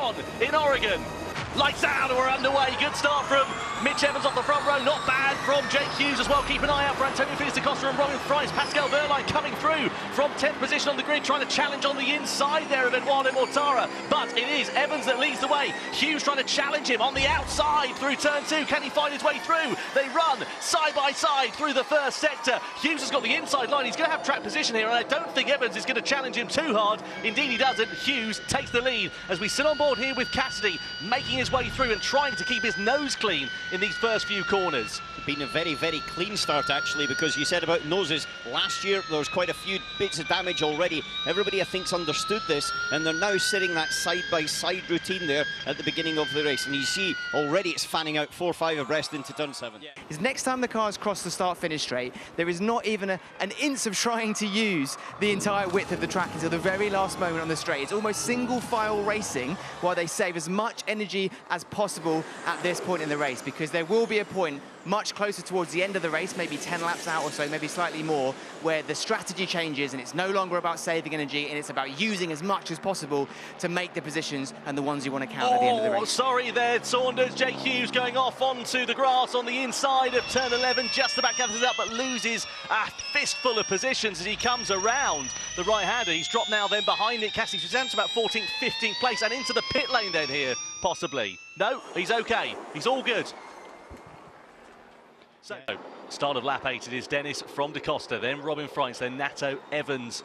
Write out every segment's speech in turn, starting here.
on in Oregon. Lights out, we're underway. Good start from Mitch Evans off the front row. Not bad from Jake Hughes as well. Keep an eye out for Felix da Costa and Robin Fries. Pascal Verline coming through from 10th position on the grid, trying to challenge on the inside there of Eduardo Mortara. But it is Evans that leads the way. Hughes trying to challenge him on the outside through turn 2. Can he find his way through? They run side by side through the first sector. Hughes has got the inside line. He's going to have track position here, and I don't think Evans is going to challenge him too hard. Indeed, he doesn't. Hughes takes the lead as we sit on board here with Cassidy, making his way through and trying to keep his nose clean in these first few corners. Been a very, very clean start, actually, because you said about noses. Last year, there was quite a few bits of damage already. Everybody, I think, understood this, and they're now sitting that side-by-side routine there at the beginning of the race. And you see, already it's fanning out 4-5 abreast into turn 7. Yeah. Because next time the cars cross the start-finish straight, there is not even an inch of trying to use the entire width of the track until the very last moment on the straight. It's almost single-file racing while they save as much energy as possible at this point in the race, because there will be a point much closer towards the end of the race, maybe 10 laps out or so, maybe slightly more, where the strategy changes and it's no longer about saving energy and it's about using as much as possible to make the positions and the ones you want to count at the end of the race. Sorry there, Saunders. Jake Hughes going off onto the grass on the inside of turn 11, just about gathers up, but loses a fistful of positions as he comes around the right-hander. He's dropped now then behind Nick Cassidy, who's down to about 14th, 15th place, and into the pit lane then here, possibly. No, he's okay. He's all good. So, start of lap 8, it is Dennis from da Costa, then Robin Fries, then Nato, Evans,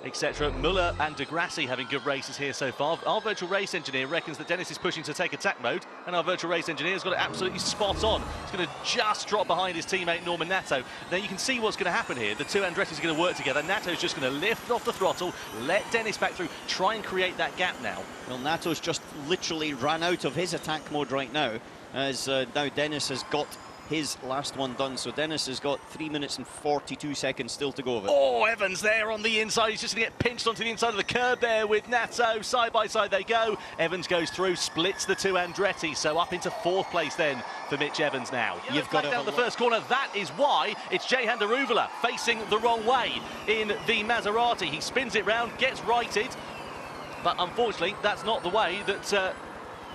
etc. Muller and Degrassi having good races here so far. Our virtual race engineer reckons that Dennis is pushing to take attack mode, and our virtual race engineer has got it absolutely spot on. He's going to just drop behind his teammate Norman Nato. Now you can see what's going to happen here. The two Andretti's are going to work together. Nato's just going to lift off the throttle, let Dennis back through, try and create that gap now. Well, Nato's just literally ran out of his attack mode right now, as now Dennis has got his last one done. So Dennis has got 3 minutes and 42 seconds still to go of it. Oh, Evans there on the inside. He's just going to get pinched onto the inside of the curb there with Nato. Side by side they go. Evans goes through, splits the two Andretti. So up into 4th place then for Mitch Evans now. You've got down the first corner. That is why it's Jehan Daruvala facing the wrong way in the Maserati. He spins it round, gets righted. But unfortunately, that's not the way that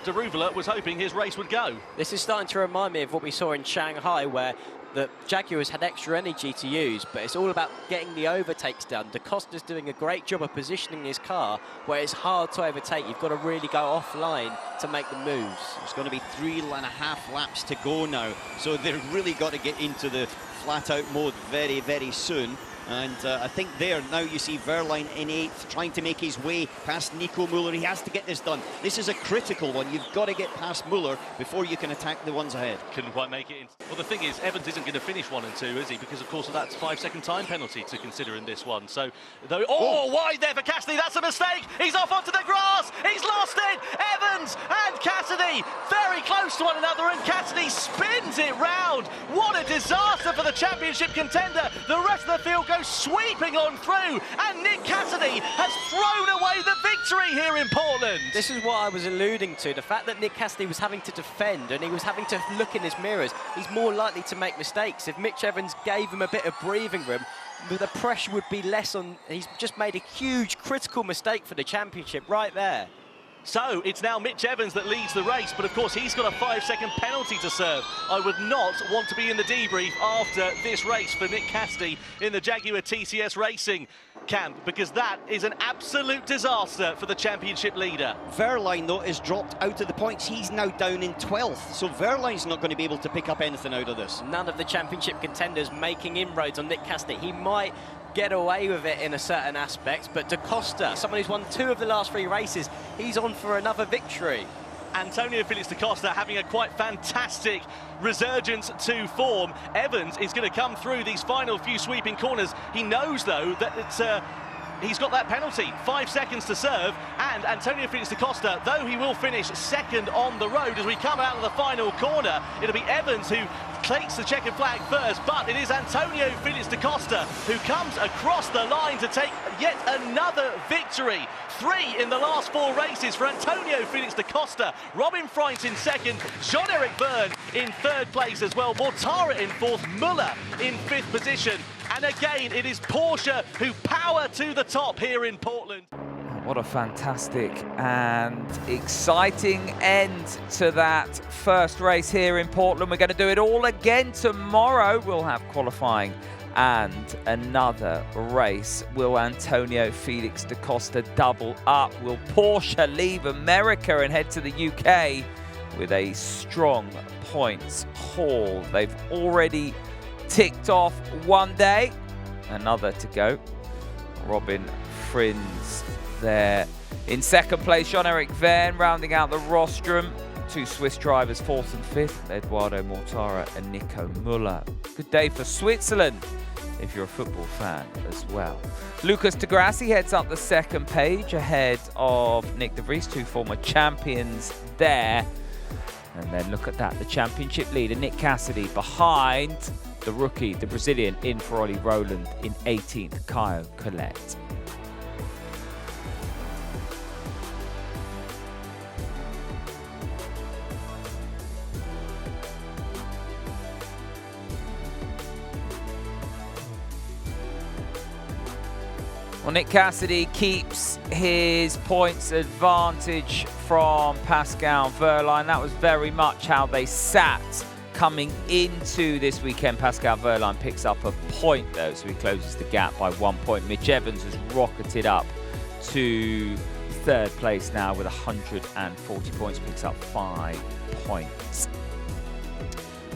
Daruvala was hoping his race would go. This is starting to remind me of what we saw in Shanghai, where the Jaguars had extra energy to use, but it's all about getting the overtakes done. Da Costa's doing a great job of positioning his car where it's hard to overtake. You've got to really go offline to make the moves. There's going to be 3.5 laps to go now, so they've really got to get into the flat-out mode very, very soon. And I think there, now you see Verline in 8th, trying to make his way past Nico Muller. He has to get this done. This is a critical one. You've got to get past Muller before you can attack the ones ahead. Couldn't quite make it in. Well, the thing is, Evans isn't going to finish 1 and 2, is he? Because, of course, of that 5-second time penalty to consider in this one. So, though, wide there for Cassidy. That's a mistake. He's off onto the grass. He's lost it. Evans and Cassidy very close to one another, and Cassidy spins it round. What a disaster for the championship contender. The rest of the field goes sweeping on through, and Nick Cassidy has thrown away the victory here in Portland. This is what I was alluding to, the fact that Nick Cassidy was having to defend and he was having to look in his mirrors. He's more likely to make mistakes. If Mitch Evans gave him a bit of breathing room, the pressure would be less on. He's just made a huge critical mistake for the championship right there. So it's now Mitch Evans that leads the race, but of course he's got a 5-second penalty to serve. I would not want to be in the debrief after this race for Nick Cassidy in the Jaguar TCS Racing camp, because that is an absolute disaster for the championship leader. Verline, though, is dropped out of the points. He's now down in 12th, so Verline's not going to be able to pick up anything out of this. None of the championship contenders making inroads on Nick Cassidy. He might get away with it in a certain aspect, but Da Costa, someone who's won 2 of the last 3 races, he's on for another victory. Felix da Costa having a quite fantastic resurgence to form. Evans is going to come through these final few sweeping corners. He knows, though, that it's he's got that penalty, 5 seconds to serve, and Felix da Costa, though he will finish 2nd on the road as we come out of the final corner, it'll be Evans who takes the checkered flag first, but it is Felix da Costa who comes across the line to take yet another victory. 3 in the last 4 races for Felix da Costa. Robin Fries in 2nd, Jean-Eric Byrne in 3rd place as well, Mortara in 4th, Muller in 5th position. And again, it is Porsche who power to the top here in Portland. What a fantastic and exciting end to that first race here in Portland. We're going to do it all again tomorrow. We'll have qualifying and another race. Will Antonio Felix da Costa double up? Will Porsche leave America and head to the UK with a strong points haul? They've already ticked off one day, another to go. Robin Frins there in second place. Jean-Eric Verne rounding out the rostrum. Two Swiss drivers, fourth and fifth, Eduardo Mortara and Nico Müller. Good day for Switzerland if you're a football fan as well. Lucas de Grassi heads up the second page ahead of Nick de Vries, two former champions there. And then look at that, the championship leader, Nick Cassidy, behind the rookie, the Brazilian, in for Ollie Rowland in 18th, Caio Collet. Well, Nick Cassidy keeps his points advantage from Pascal Wehrlein. That was very much how they sat coming into this weekend. Pascal Wehrlein picks up a point though, so he closes the gap by 1 point. Mitch Evans has rocketed up to third place now with 140 points, picks up 5 points.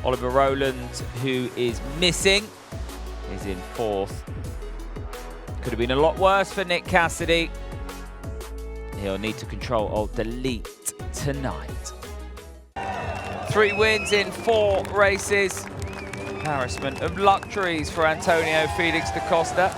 Oliver Rowland, who is missing, is in fourth. Could have been a lot worse for Nick Cassidy. He'll need to control Alt Delete tonight. 3 wins in 4 races. Embarrassment of luxuries for Antonio Felix da Costa.